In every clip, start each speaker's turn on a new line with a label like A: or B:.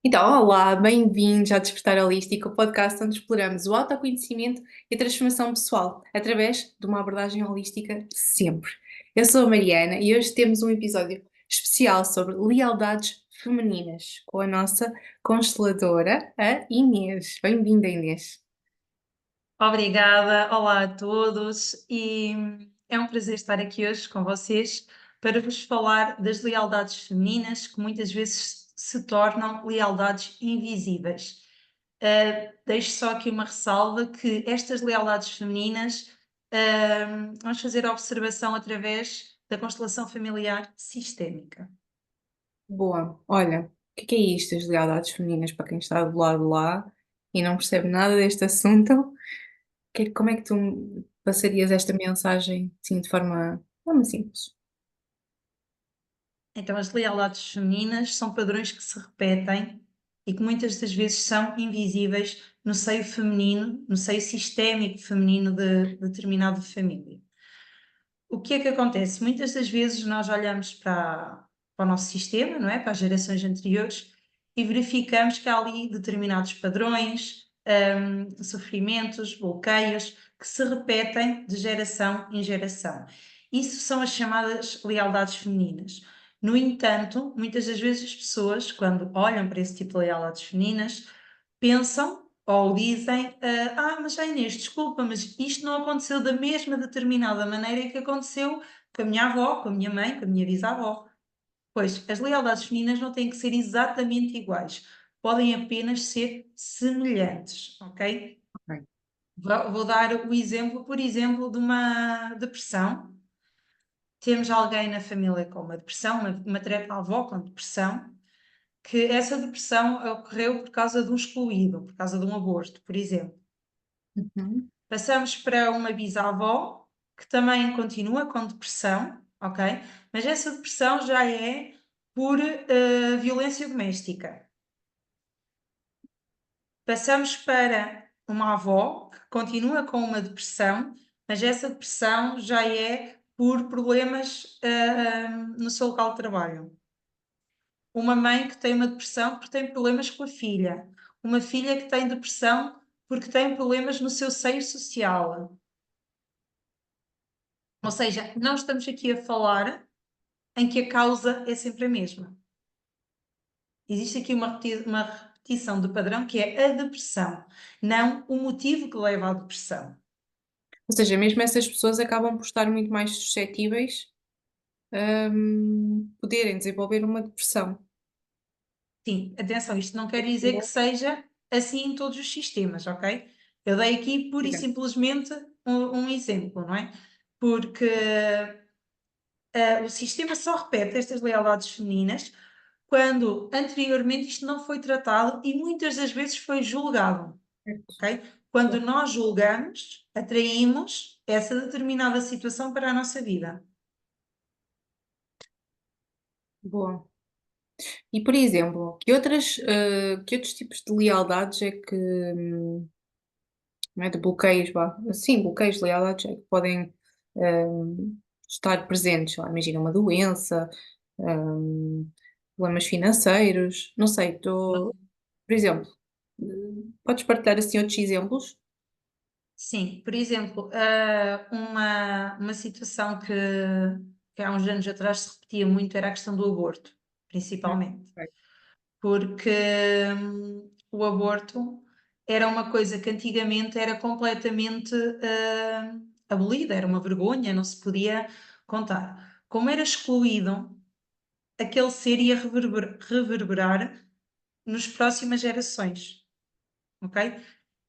A: Então, olá, bem-vindos ao Despertar Holístico, o podcast onde exploramos o autoconhecimento e a transformação pessoal através de uma abordagem holística sempre. Eu sou a Mariana e hoje temos um episódio especial sobre lealdades femininas com a nossa consteladora, a Inês. Bem-vinda, Inês.
B: Obrigada, olá a todos e é um prazer estar aqui hoje com vocês para vos falar das lealdades femininas que muitas vezes se tornam lealdades invisíveis. Deixo só aqui uma ressalva que estas lealdades femininas, vamos fazer a observação através da constelação familiar sistémica.
A: Boa, olha, o que é isto, as lealdades femininas, para quem está do lado de lá e não percebe nada deste assunto? Como é que tu passarias esta mensagem, assim, de forma simples?
B: Então, as lealdades femininas são padrões que se repetem e que muitas das vezes são invisíveis no seio feminino, no seio sistémico feminino de determinada família. O que é que acontece? Muitas das vezes nós olhamos para o nosso sistema, não é? Para as gerações anteriores e verificamos que há ali determinados padrões, sofrimentos, bloqueios que se repetem de geração em geração. Isso são as chamadas lealdades femininas. No entanto, muitas das vezes as pessoas, quando olham para esse tipo de lealdades femininas, pensam ou dizem: mas já Inês, desculpa, mas isto não aconteceu da mesma determinada maneira que aconteceu com a minha avó, com a minha mãe, com a minha bisavó. Pois, as lealdades femininas não têm que ser exatamente iguais, podem apenas ser semelhantes, ok?
A: Ok.
B: Vou dar o exemplo, por exemplo, de uma depressão. Temos alguém na família com uma depressão, uma avó com depressão, que essa depressão ocorreu por causa de um excluído, por causa de um aborto, por exemplo.
A: Uhum.
B: Passamos para uma bisavó, que também continua com depressão, ok? Mas essa depressão já é por violência doméstica. Passamos para uma avó, que continua com uma depressão, mas essa depressão já é por problemas no seu local de trabalho. Uma mãe que tem uma depressão porque tem problemas com a filha. Uma filha que tem depressão porque tem problemas no seu seio social. Ou seja, não estamos aqui a falar em que a causa é sempre a mesma. Existe aqui uma repetição de padrão que é a depressão, não o motivo que leva à depressão.
A: Ou seja, mesmo essas pessoas acabam por estar muito mais suscetíveis a poderem desenvolver uma depressão.
B: Sim, atenção, isto não quer dizer que seja assim em todos os sistemas, ok? Eu dei aqui pura e
A: Exato.
B: simplesmente um exemplo, não é? Porque o sistema só repete estas lealdades femininas quando anteriormente isto não foi tratado e muitas das vezes foi julgado.
A: Certo.
B: Ok? Quando nós julgamos, atraímos essa determinada situação para a nossa vida.
A: Boa. E, por exemplo, que outros tipos de lealdades é que, não é, de bloqueios, vá, sim, bloqueios de lealdades é que podem, estar presentes? Sei lá, imagina uma doença, hum, problemas financeiros, não sei, por exemplo, podes partilhar assim outros exemplos?
B: Sim, por exemplo, uma situação que há uns anos atrás se repetia muito era a questão do aborto, principalmente.
A: Ok.
B: Porque o aborto era uma coisa que antigamente era completamente abolida, era uma vergonha, não se podia contar. Como era excluído, aquele ser ia reverberar nas próximas gerações, ok?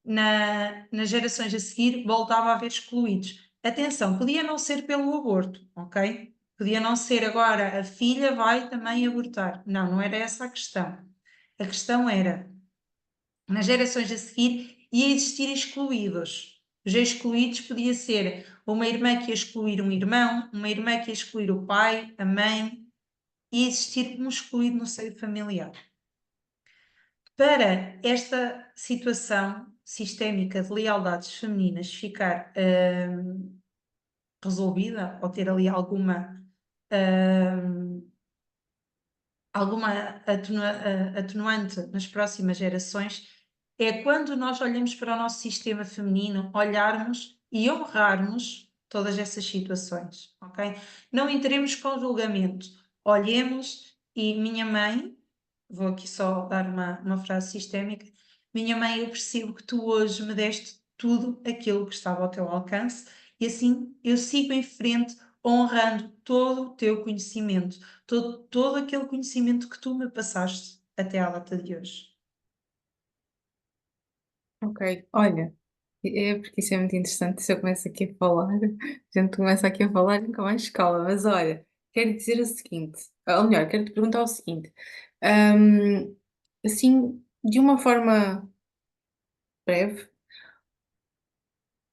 B: Nas gerações a seguir voltava a haver excluídos. Atenção, podia não ser pelo aborto, ok? Podia não ser agora a filha vai também abortar. Não, não era essa a questão. A questão era, nas gerações a seguir, ia existir excluídos. Os excluídos podia ser uma irmã que ia excluir um irmão, uma irmã que ia excluir o pai, a mãe, ia existir um excluído no seio familiar. Para esta situação sistémica de lealdades femininas ficar resolvida, ou ter ali alguma, hum, alguma atenuante nas próximas gerações, é quando nós olhamos para o nosso sistema feminino, olharmos e honrarmos todas essas situações, ok? Não entremos com julgamento, olhemos e minha mãe, vou aqui só dar uma frase sistémica, minha mãe, eu percebo que tu hoje me deste tudo aquilo que estava ao teu alcance e assim eu sigo em frente honrando todo o teu conhecimento, todo aquele conhecimento que tu me passaste até à data de hoje.
A: Ok, olha, é porque isso é muito interessante. Se eu começo aqui a falar, a gente começa aqui a falar e nunca mais escala. Mas olha, quero dizer o seguinte, ou melhor, quero te perguntar o seguinte, hum, assim, de uma forma breve,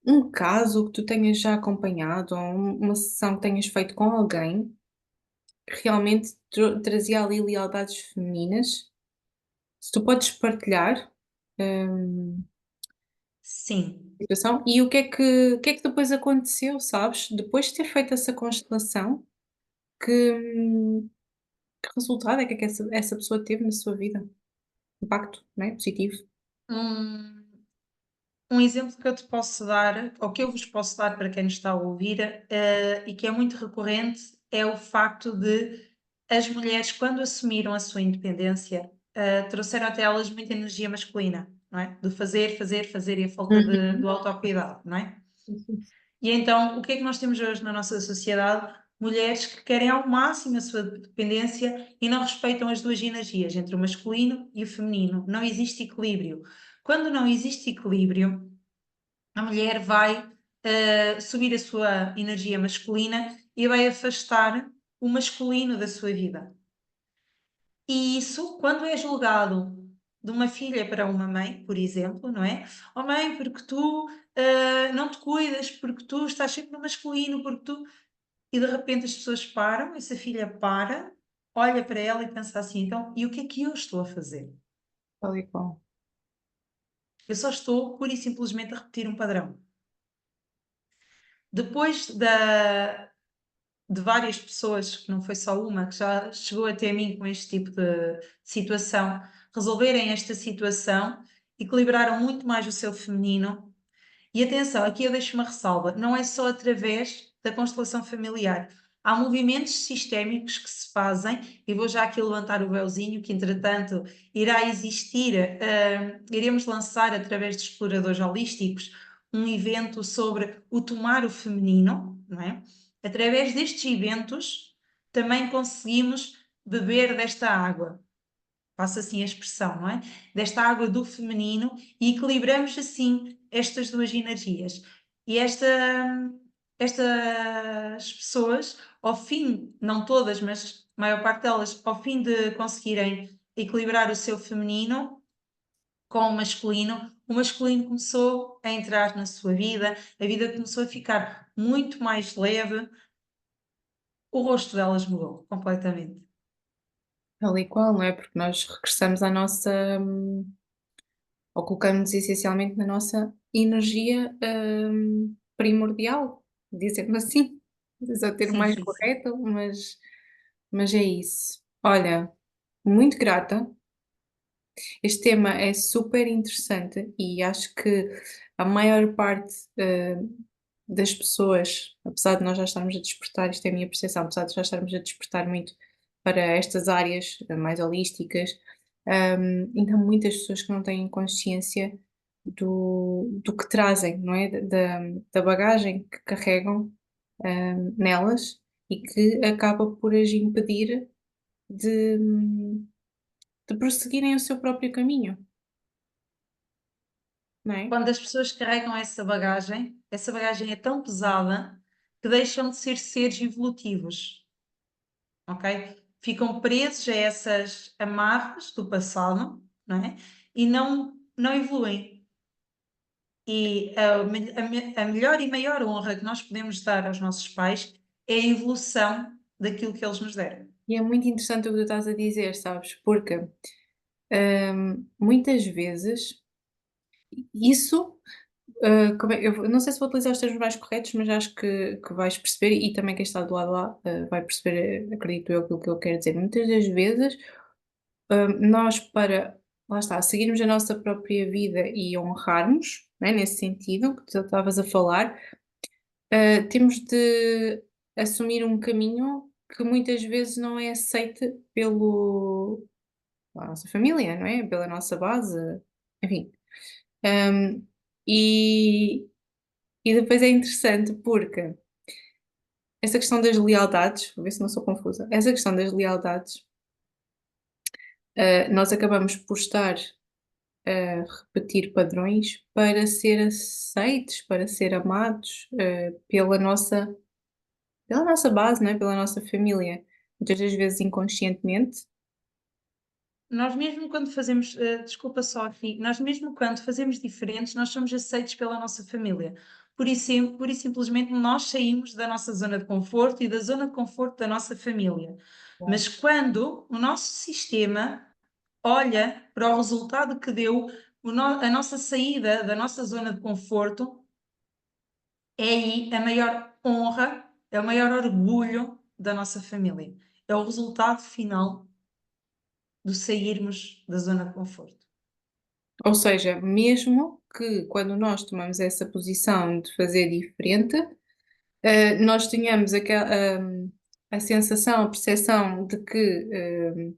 A: um caso que tu tenhas já acompanhado, ou uma sessão que tenhas feito com alguém que realmente trazia ali lealdades femininas, se tu podes partilhar, hum,
B: Sim,
A: situação. E o que é que depois aconteceu, sabes? Depois de ter feito essa constelação, que, que resultado é que essa pessoa teve na sua vida? Impacto, não é? Positivo.
B: um, um exemplo que eu te posso dar, ou que eu vos posso dar para quem nos está a ouvir, e que é muito recorrente, é o facto de as mulheres, quando assumiram a sua independência, trouxeram até elas muita energia masculina, não é? Do fazer, fazer, fazer e a falta
A: Uhum.
B: do autocuidado, não é?
A: Sim, sim, sim.
B: E então, o que é que nós temos hoje na nossa sociedade? Mulheres que querem ao máximo a sua dependência e não respeitam as duas energias, entre o masculino e o feminino. Não existe equilíbrio. Quando não existe equilíbrio, a mulher vai subir a sua energia masculina e vai afastar o masculino da sua vida. E isso, quando é julgado de uma filha para uma mãe, por exemplo, não é? Oh mãe, porque tu não te cuidas, porque tu estás sempre no masculino, porque tu. E de repente as pessoas param, essa filha para, olha para ela e pensa assim: então, e o que é que eu estou a fazer?
A: Tal e qual.
B: Eu só estou pura e simplesmente a repetir um padrão. Depois de várias pessoas, que não foi só uma, que já chegou até mim com este tipo de situação, resolverem esta situação, equilibraram muito mais o seu feminino. E atenção, aqui eu deixo uma ressalva: não é só através da constelação familiar. Há movimentos sistémicos que se fazem, e vou já aqui levantar o véuzinho, que entretanto irá existir, iremos lançar através de exploradores holísticos um evento sobre o tomar o feminino, não é? Através destes eventos também conseguimos beber desta água, passa assim a expressão, não é? Desta água do feminino e equilibramos assim estas duas energias. E estas pessoas, ao fim, não todas, mas a maior parte delas, ao fim de conseguirem equilibrar o seu feminino com o masculino começou a entrar na sua vida, a vida começou a ficar muito mais leve, o rosto delas mudou completamente.
A: Tal e qual, não é? Porque nós regressamos à nossa, ou colocamos-nos essencialmente na nossa energia, primordial, dizendo assim. Não sei se é o termo
B: Sim,
A: mais
B: sim, sim.
A: correto, mas é isso. Olha, muito grata. Este tema é super interessante e acho que a maior parte, das pessoas, apesar de nós já estarmos a despertar, isto é a minha percepção, apesar de já estarmos a despertar muito para estas áreas, mais holísticas, ainda há muitas pessoas que não têm consciência do que trazem, não é? Da bagagem que carregam, nelas e que acaba por as impedir de de prosseguirem o seu próprio caminho, não é?
B: Quando as pessoas carregam essa bagagem é tão pesada que deixam de ser seres evolutivos, ok? Ficam presos a essas amarras do passado, não é? E não evoluem. E a melhor e maior honra que nós podemos dar aos nossos pais é a evolução daquilo que eles nos deram.
A: E é muito interessante o que tu estás a dizer, sabes? Porque, muitas vezes isso, Eu não sei se vou utilizar os termos mais corretos, mas acho que vais perceber, e também quem está do lado lá, vai perceber, acredito eu, aquilo que eu quero dizer. Muitas das vezes, nós para, lá está, seguirmos a nossa própria vida e honrarmos, né, nesse sentido que tu estavas a falar, temos de assumir um caminho que muitas vezes não é aceite pela nossa família, não é? Pela nossa base, enfim. Hum, e, e depois é interessante porque essa questão das lealdades, vou ver se não sou confusa, essa questão das lealdades, nós acabamos por estar a repetir padrões para ser aceitos, para ser amados, pela nossa base, não é? Pela nossa família. Muitas das vezes inconscientemente.
B: Nós mesmo quando fazemos, desculpa só aqui, nós mesmo quando fazemos diferentes, nós somos aceitos pela nossa família. Por isso simplesmente nós saímos da nossa zona de conforto e da zona de conforto da nossa família. Mas quando o nosso sistema olha para o resultado que deu a nossa saída da nossa zona de conforto, é aí a maior honra, é o maior orgulho da nossa família. É o resultado final do sairmos da zona de conforto.
A: Ou seja, mesmo que quando nós tomamos essa posição de fazer diferente, nós tenhamos a sensação, a percepção de que,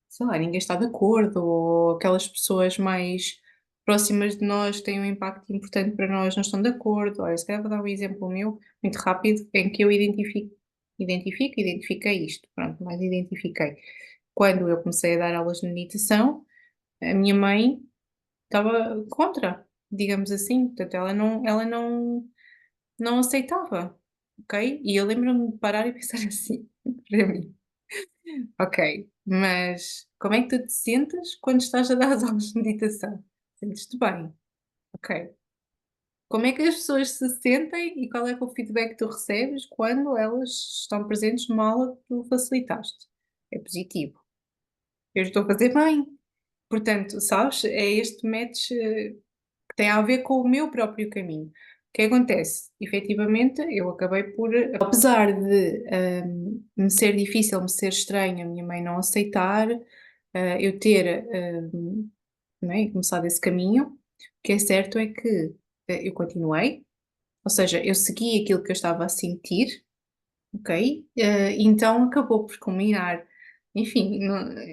A: sei lá, ninguém está de acordo, ou aquelas pessoas mais próximas de nós que têm um impacto importante para nós não estão de acordo. Olha, se calhar vou dar um exemplo meu, muito rápido, em que eu identifiquei isto, pronto, mais identifiquei. Quando eu comecei a dar aulas de meditação, a minha mãe estava contra, digamos assim, portanto ela não aceitava, ok? E eu lembro-me de parar e pensar assim, para mim, ok, mas como é que tu te sentes quando estás a dar as aulas de meditação? Sentes-te bem? Ok. Como é que as pessoas se sentem e qual é que é o feedback que tu recebes quando elas estão presentes numa aula que tu facilitaste? É positivo. Eu estou a fazer bem. Portanto, sabes, é este match, que tem a ver com o meu próprio caminho. O que acontece? Efetivamente, eu acabei por, apesar de me ser difícil, me ser estranho, a minha mãe não aceitar, eu ter não é, começado esse caminho, o que é certo é que eu continuei, ou seja, eu segui aquilo que eu estava a sentir, ok? Então acabou por culminar, enfim,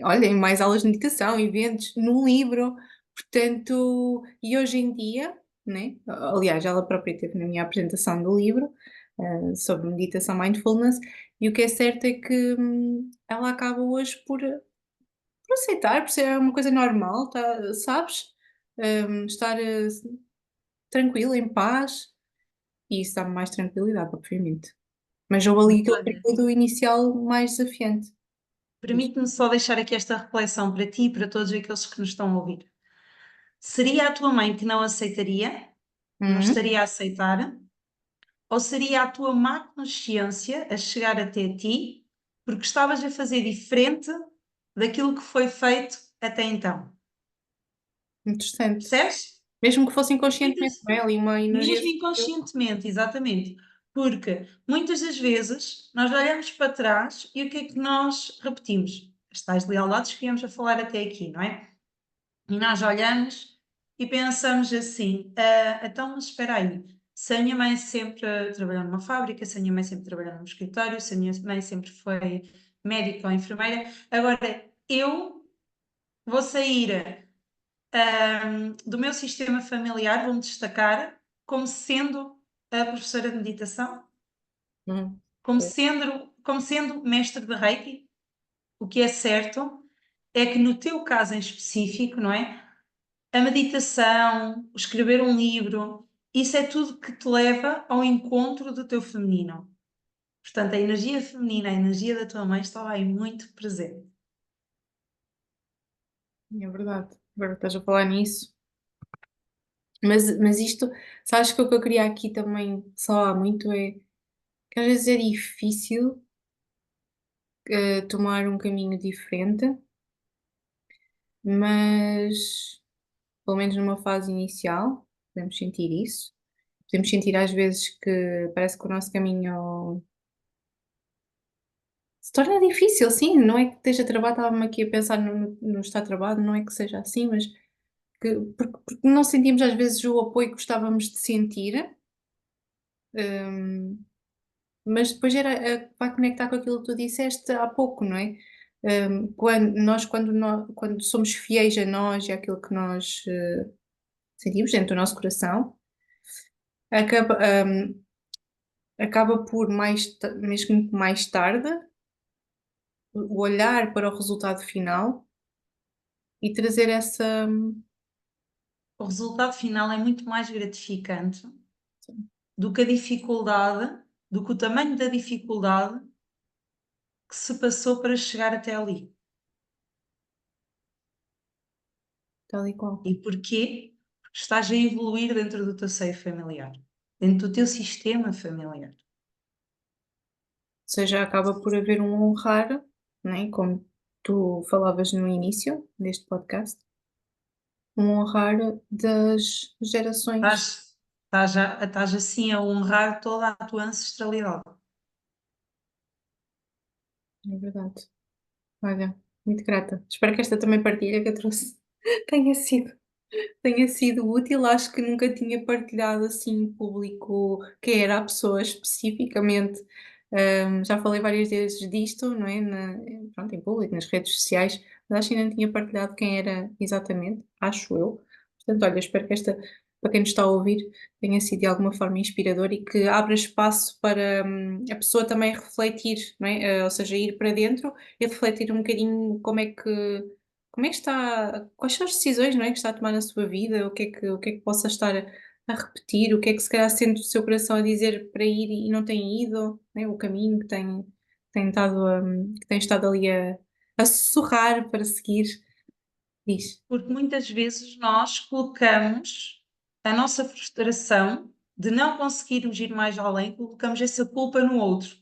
A: olha, em mais aulas de meditação, eventos, num livro, portanto, e hoje em dia, né? Aliás, ela própria esteve na minha apresentação do livro, sobre meditação mindfulness, e o que é certo é que ela acaba hoje por aceitar, por ser uma coisa normal, tá, sabes? Estar tranquila, em paz, e isso dá-me mais tranquilidade, obviamente. Mas houve ali
B: Mas
A: aquele
B: olha,
A: período inicial mais desafiante. Diz.
B: permite-me só deixar aqui esta reflexão para ti e para todos aqueles que nos estão a ouvir. Seria a tua mãe que não aceitaria, não
A: Uhum.
B: estaria a aceitar, ou seria a tua má consciência a chegar até ti porque estavas a fazer diferente daquilo que foi feito até então?
A: Interessante.
B: Percebes?
A: Mesmo que fosse inconscientemente,
B: Muitas,
A: não é? Ali uma energia
B: mesmo
A: superior.
B: inconscientemente, exatamente. Porque muitas das vezes nós olhamos para trás e o que é que nós repetimos? As tais lealdades que viemos a falar até aqui, não é? E nós olhamos e pensamos assim: então, mas espera aí, se a minha mãe sempre trabalhou numa fábrica, se a minha mãe sempre trabalhou num escritório, se a minha mãe sempre foi médica ou enfermeira, agora eu vou sair do meu sistema familiar, vou-me destacar como sendo a professora de meditação,
A: Uhum.
B: como sendo mestre de Reiki. O que é certo é que no teu caso em específico, não é? A meditação, o escrever um livro, isso é tudo que te leva ao encontro do teu feminino. Portanto, a energia feminina, a energia da tua mãe está aí muito presente.
A: É verdade. Agora estás a falar nisso. Mas isto, sabes que o que eu queria aqui também falar muito é que às vezes é difícil tomar um caminho diferente, mas pelo menos numa fase inicial. podemos sentir isso. Podemos sentir às vezes que parece que o nosso caminho se torna difícil, sim, não é que esteja travado, estava-me aqui a pensar no estar travado, não é que seja assim, mas porque não sentimos às vezes o apoio que gostávamos de sentir, hum, mas depois vai conectar com aquilo que tu disseste há pouco, não é? Quando somos fiéis a nós e àquilo que nós sentimos dentro do nosso coração, acaba, acaba por mesmo mais tarde, o olhar para o resultado final e trazer essa.
B: O resultado final é muito mais gratificante do que a dificuldade, do que o tamanho da dificuldade que se passou para chegar até ali.
A: Tal e qual.
B: E porquê? Porque estás a evoluir dentro do teu seio familiar, dentro do teu sistema familiar.
A: Ou seja, acaba por haver um honrar, não é? Como tu falavas no início deste podcast, um honrar das
B: Estás,
A: gerações.
B: estás assim a honrar toda a tua ancestralidade.
A: É verdade. Olha, muito grata. Espero que esta também partilha que eu trouxe tenha sido útil. Acho que nunca tinha partilhado assim em público quem era a pessoa especificamente. Já falei várias vezes disto, não é? Pronto, em público, nas redes sociais, mas acho que ainda não tinha partilhado quem era exatamente, acho eu. Portanto, olha, espero que esta, para quem nos está a ouvir, tenha sido de alguma forma inspirador e que abra espaço para a pessoa também refletir, não é? Ou seja, ir para dentro e refletir um bocadinho como é que está, quais são as decisões, não é, que está a tomar na sua vida, o que é que possa estar a repetir, o que é que se calhar sente o seu coração a dizer para ir e não tem ido, né, o caminho tem estado, que tem estado ali a sussurrar para seguir, diz.
B: Porque muitas vezes nós colocamos a nossa frustração de não conseguirmos ir mais além, colocamos essa culpa no outro,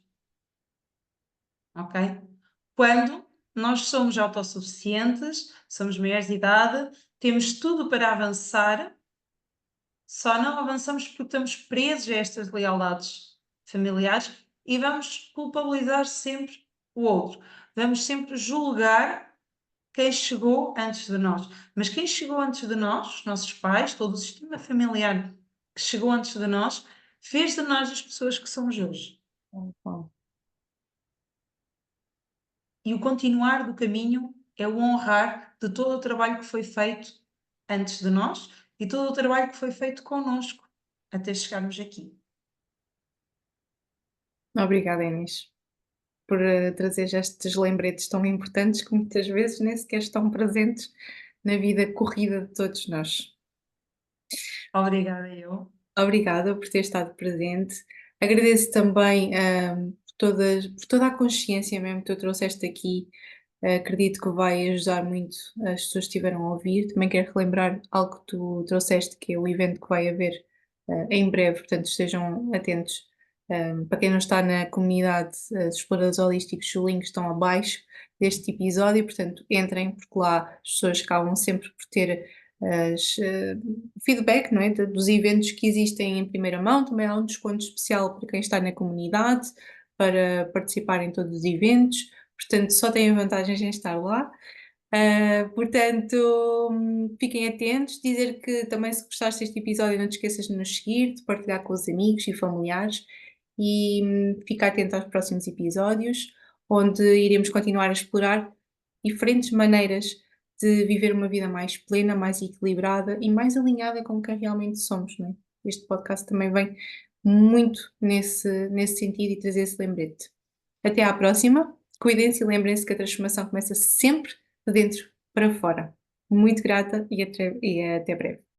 B: ok? Quando nós somos autossuficientes, somos maiores de idade, temos tudo para avançar, só não avançamos porque estamos presos a estas lealdades familiares e vamos culpabilizar sempre o outro. Vamos sempre julgar quem chegou antes de nós. Mas quem chegou antes de nós, os nossos pais, todo o sistema familiar que chegou antes de nós, fez de nós as pessoas que somos hoje.
A: Bom,
B: E o continuar do caminho é o honrar de todo o trabalho que foi feito antes de nós e todo o trabalho que foi feito connosco até chegarmos aqui.
A: obrigada, Inês, por trazer estes lembretes tão importantes que muitas vezes nem sequer estão presentes na vida corrida de todos nós.
B: Obrigada, eu.
A: Obrigada por ter estado presente. Agradeço também, por toda a consciência mesmo que tu trouxeste aqui. Acredito que vai ajudar muito as pessoas que estiveram a ouvir. Também quero relembrar algo que tu trouxeste, que é o evento que vai haver, em breve, portanto estejam atentos. Para quem não está na comunidade, dos exploradores holísticos, os links estão abaixo deste episódio, portanto entrem, porque lá as pessoas acabam sempre por ter feedback, não é, dos eventos que existem em primeira mão. Também há um desconto especial para quem está na comunidade para participar em todos os eventos, portanto só têm vantagens em estar lá. Portanto, fiquem atentos. Dizer que também, se gostaste deste episódio, não te esqueças de nos seguir, de partilhar com os amigos e familiares e fica atento aos próximos episódios, onde iremos continuar a explorar diferentes maneiras de viver uma vida mais plena, mais equilibrada e mais alinhada com quem realmente somos, não é? Este podcast também vem muito nesse sentido e trazer esse lembrete. Até à próxima. Cuidem-se e lembrem-se que a transformação começa sempre de dentro para fora. Muito grata e até breve.